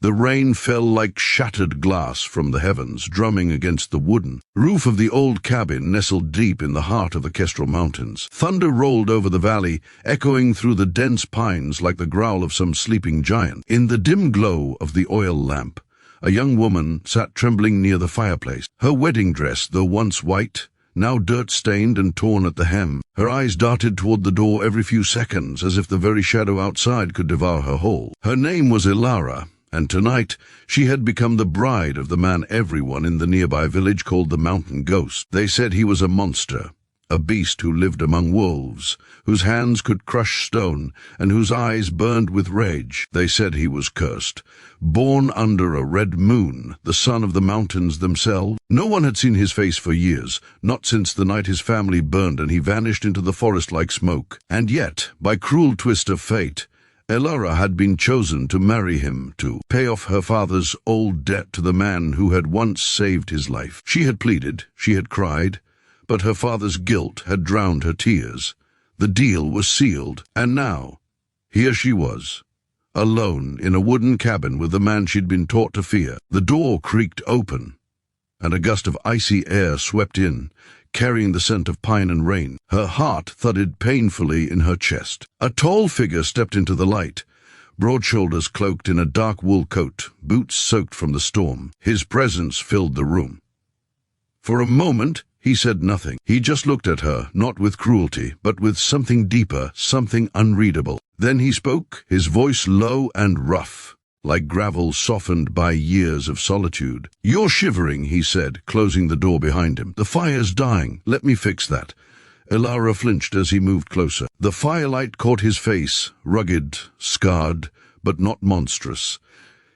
The rain fell like shattered glass from the heavens, drumming against the wooden roof of the old cabin nestled deep in the heart of the Kestrel Mountains. Thunder rolled over the valley, echoing through the dense pines like the growl of some sleeping giant. In the dim glow of the oil lamp, a young woman sat trembling near the fireplace. Her wedding dress, though once white, now dirt-stained and torn at the hem. Her eyes darted toward the door every few seconds, as if the very shadow outside could devour her whole. Her name was Ilara, and tonight she had become the bride of the man everyone in the nearby village called the Mountain Ghost. They said he was a monster, a beast who lived among wolves, whose hands could crush stone, and whose eyes burned with rage. They said he was cursed, born under a red moon, the son of the mountains themselves. No one had seen his face for years, not since the night his family burned and he vanished into the forest like smoke. And yet, by cruel twist of fate, Ilara had been chosen to marry him, to pay off her father's old debt to the man who had once saved his life. She had pleaded, she had cried, but her father's guilt had drowned her tears. The deal was sealed, and now, here she was, alone in a wooden cabin with the man she'd been taught to fear. The door creaked open, and a gust of icy air swept in, carrying the scent of pine and rain. Her heart thudded painfully in her chest. A tall figure stepped into the light, broad shoulders cloaked in a dark wool coat, boots soaked from the storm. His presence filled the room. For a moment, he said nothing. He just looked at her, not with cruelty, but with something deeper, something unreadable. Then he spoke, his voice low and rough, like gravel softened by years of solitude. "You're shivering," he said, closing the door behind him. "The fire's dying. Let me fix that." Ilara flinched as he moved closer. The firelight caught his face, rugged, scarred, but not monstrous.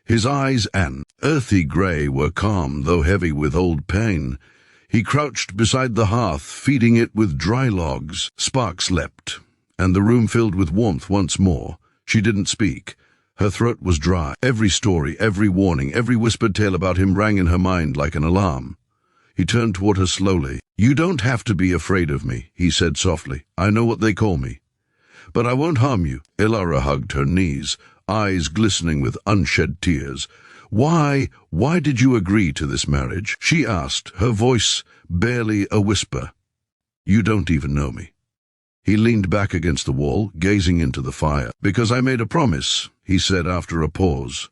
His eyes, an earthy grey, were calm, though heavy with old pain. He crouched beside the hearth, feeding it with dry logs. Sparks leapt, and the room filled with warmth once more. She didn't speak. Her throat was dry. Every story, every warning, every whispered tale about him rang in her mind like an alarm. He turned toward her slowly. "You don't have to be afraid of me," he said softly. "I know what they call me. But I won't harm you." Ilara hugged her knees, eyes glistening with unshed tears. Why did you agree to this marriage?" she asked, her voice barely a whisper. "You don't even know me." He leaned back against the wall, gazing into the fire. "Because I made a promise," he said after a pause.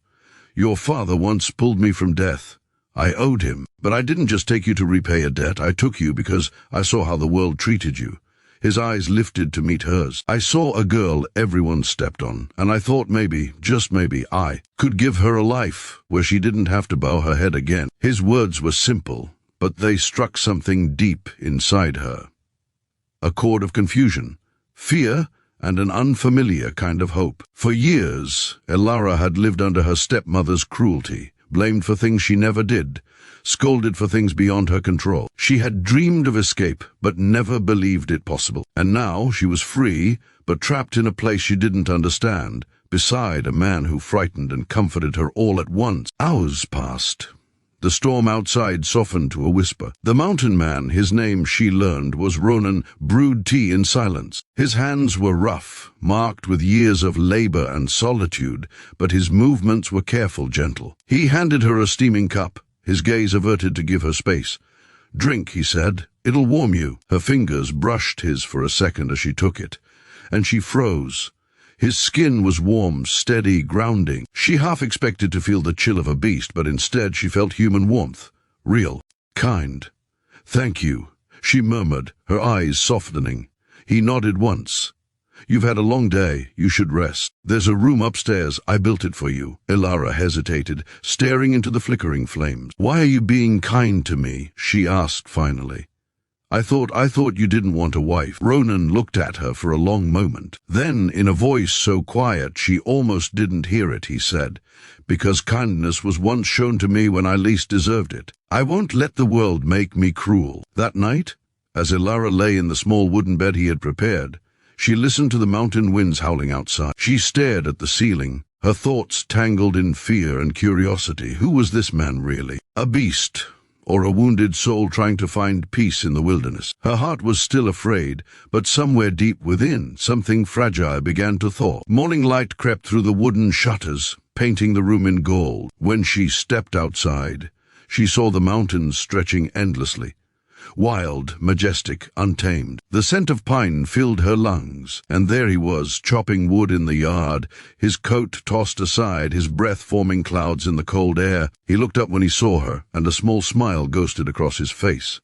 "Your father once pulled me from death. I owed him, but I didn't just take you to repay a debt. I took you because I saw how the world treated you." His eyes lifted to meet hers. "I saw a girl everyone stepped on, and I thought maybe, just maybe, I could give her a life where she didn't have to bow her head again." His words were simple, but they struck something deep inside her. A chord of confusion, fear, and an unfamiliar kind of hope. For years, Ilara had lived under her stepmother's cruelty, blamed for things she never did, scolded for things beyond her control. She had dreamed of escape, but never believed it possible. And now she was free, but trapped in a place she didn't understand, beside a man who frightened and comforted her all at once. Hours passed. The storm outside softened to a whisper. The mountain man, his name she learned was Ronan, brewed tea in silence. His hands were rough, marked with years of labor and solitude, but his movements were careful, gentle. He handed her a steaming cup, his gaze averted to give her space. "Drink," he said. "It'll warm you." Her fingers brushed his for a second as she took it, and she froze. His skin was warm, steady, grounding. She half expected to feel the chill of a beast, but instead she felt human warmth. Real. Kind. "Thank you," she murmured, her eyes softening. He nodded once. "You've had a long day. You should rest. There's a room upstairs. I built it for you." Ilara hesitated, staring into the flickering flames. "Why are you being kind to me?" she asked finally. I thought you didn't want a wife." Ronan looked at her for a long moment. Then, in a voice so quiet she almost didn't hear it, he said, "Because kindness was once shown to me when I least deserved it. I won't let the world make me cruel." That night, as Ilara lay in the small wooden bed he had prepared, she listened to the mountain winds howling outside. She stared at the ceiling, her thoughts tangled in fear and curiosity. Who was this man really? A beast? Or a wounded soul trying to find peace in the wilderness? Her heart was still afraid, but somewhere deep within, something fragile began to thaw. Morning light crept through the wooden shutters, painting the room in gold. When she stepped outside, she saw the mountains stretching endlessly. Wild, majestic, untamed. The scent of pine filled her lungs, and there he was, chopping wood in the yard, his coat tossed aside, his breath forming clouds in the cold air. He looked up when he saw her, and a small smile ghosted across his face.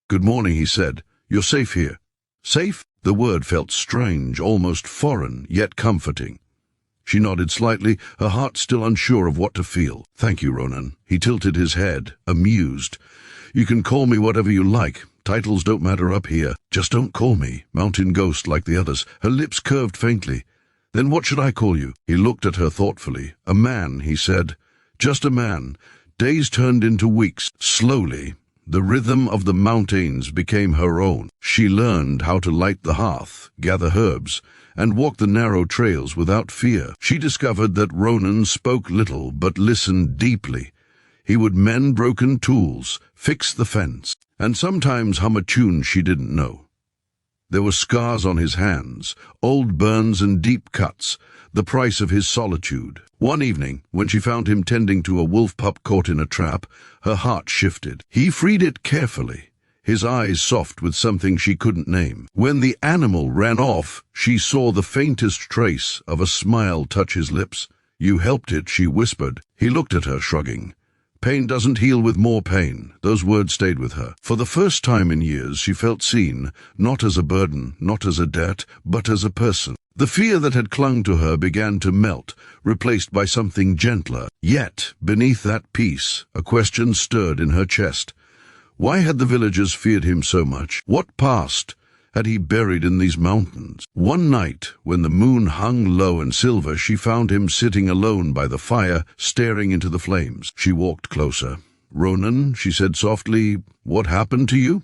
"Good morning," he said. "You're safe here." Safe? The word felt strange, almost foreign, yet comforting. She nodded slightly, her heart still unsure of what to feel. "Thank you, Ronan." He tilted his head, amused. "You can call me whatever you like. Titles don't matter up here. Just don't call me Mountain Ghost like the others." Her lips curved faintly. "Then what should I call you?" He looked at her thoughtfully. "A man," he said. "Just a man." Days turned into weeks. Slowly, the rhythm of the mountains became her own. She learned how to light the hearth, gather herbs, and walk the narrow trails without fear. She discovered that Ronan spoke little but listened deeply. He would mend broken tools, fix the fence, and sometimes hum a tune she didn't know. There were scars on his hands, old burns and deep cuts, the price of his solitude. One evening, when she found him tending to a wolf pup caught in a trap, her heart shifted. He freed it carefully, his eyes soft with something she couldn't name. When the animal ran off, she saw the faintest trace of a smile touch his lips. "You helped it," she whispered. He looked at her, shrugging. "Pain doesn't heal with more pain." Those words stayed with her. For the first time in years, she felt seen, not as a burden, not as a debt, but as a person. The fear that had clung to her began to melt, replaced by something gentler. Yet, beneath that peace, a question stirred in her chest. Why had the villagers feared him so much? What past had he buried in these mountains? One night, when the moon hung low and silver, she found him sitting alone by the fire, staring into the flames. She walked closer. "Ronan," she said softly, "what happened to you?"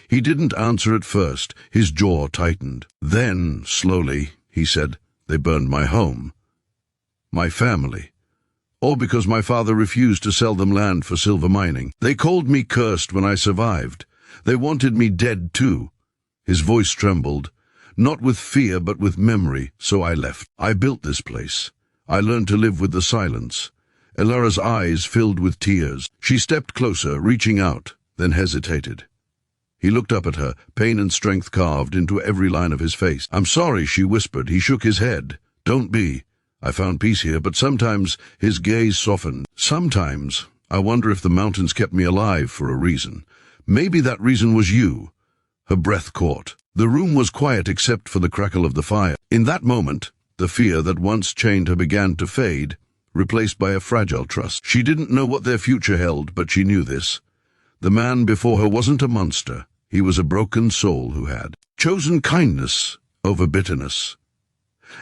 He didn't answer at first. His jaw tightened. Then, slowly, he said, "They burned my home. My family. All because my father refused to sell them land for silver mining. They called me cursed when I survived. They wanted me dead too." His voice trembled, not with fear but with memory, "So I left. I built this place. I learned to live with the silence." Elara's eyes filled with tears. She stepped closer, reaching out, then hesitated. He looked up at her, pain and strength carved into every line of his face. "I'm sorry," she whispered. He shook his head. "Don't be. I found peace here, but sometimes," his gaze softened, "sometimes I wonder if the mountains kept me alive for a reason. Maybe that reason was you." Her breath caught. The room was quiet except for the crackle of the fire. In that moment, the fear that once chained her began to fade, replaced by a fragile trust. She didn't know what their future held, but she knew this. The man before her wasn't a monster. He was a broken soul who had chosen kindness over bitterness.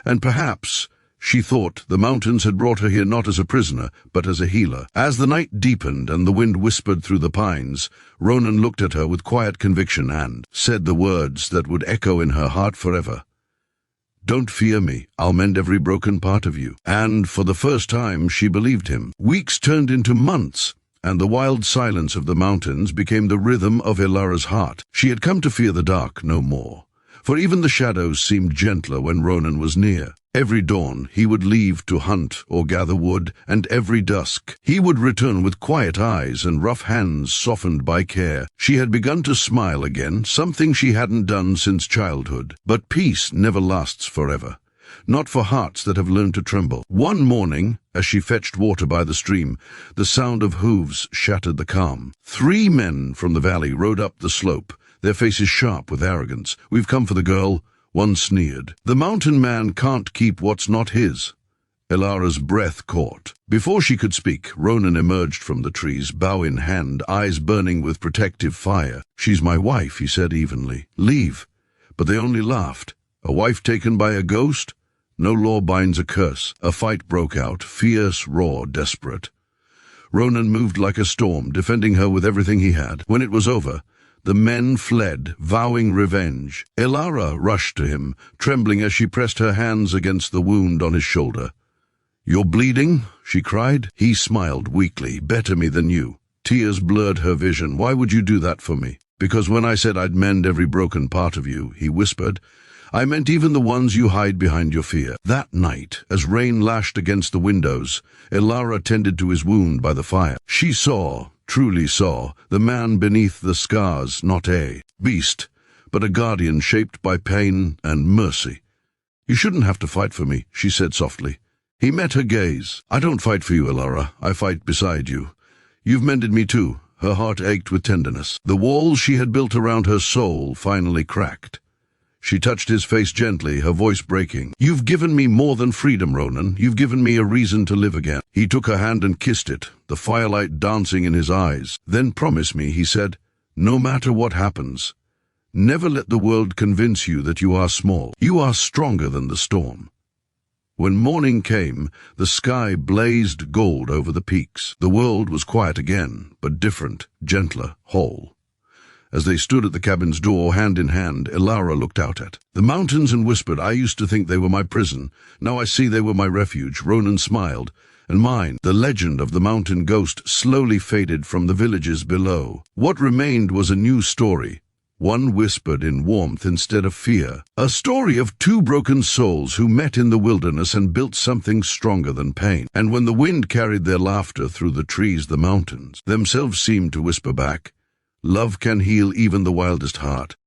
And perhaps, she thought, the mountains had brought her here not as a prisoner, but as a healer. As the night deepened and the wind whispered through the pines, Ronan looked at her with quiet conviction and said the words that would echo in her heart forever. "Don't fear me. I'll mend every broken part of you." And for the first time, she believed him. Weeks turned into months, and the wild silence of the mountains became the rhythm of Elara's heart. She had come to fear the dark no more, for even the shadows seemed gentler when Ronan was near. Every dawn he would leave to hunt or gather wood, and every dusk he would return with quiet eyes and rough hands softened by care. She had begun to smile again, something she hadn't done since childhood. But peace never lasts forever, not for hearts that have learned to tremble. One morning, as she fetched water by the stream, the sound of hooves shattered the calm. 3 men from the valley rode up the slope, their faces sharp with arrogance. "We've come for the girl," one sneered. "The mountain man can't keep what's not his." Elara's breath caught. Before she could speak, Ronan emerged from the trees, bow in hand, eyes burning with protective fire. "She's my wife," he said evenly. "Leave." But they only laughed. A wife taken by a ghost? No law binds a curse. A fight broke out, fierce, raw, desperate. Ronan moved like a storm, defending her with everything he had. When it was over, the men fled, vowing revenge. Elara rushed to him, trembling as she pressed her hands against the wound on his shoulder. "You're bleeding?" she cried. He smiled weakly. "Better me than you." Tears blurred her vision. "Why would you do that for me?" "Because when I said I'd mend every broken part of you," he whispered, I meant even the ones you hide behind your fear. That night, as rain lashed against the windows, Elara tended to his wound by the fire. She saw, truly saw, the man beneath the scars, not a beast, but a guardian shaped by pain and mercy. "You shouldn't have to fight for me," she said softly. He met her gaze. "I don't fight for you, Elara. I fight beside you. You've mended me too." Her heart ached with tenderness. The walls she had built around her soul finally cracked. She touched his face gently, her voice breaking. "You've given me more than freedom, Ronan. You've given me a reason to live again." He took her hand and kissed it, the firelight dancing in his eyes. "Then promise me," he said, "no matter what happens, never let the world convince you that you are small. You are stronger than the storm." When morning came, the sky blazed gold over the peaks. The world was quiet again, but different, gentler, whole. As they stood at the cabin's door, hand in hand, Elara looked out at the mountains and whispered, "I used to think they were my prison. Now I see they were my refuge." Ronan smiled. "And mine." The legend of the mountain ghost slowly faded from the villages below. What remained was a new story. One whispered in warmth instead of fear. A story of two broken souls who met in the wilderness and built something stronger than pain. And when the wind carried their laughter through the trees, the mountains themselves seemed to whisper back, "Love can heal even the wildest heart."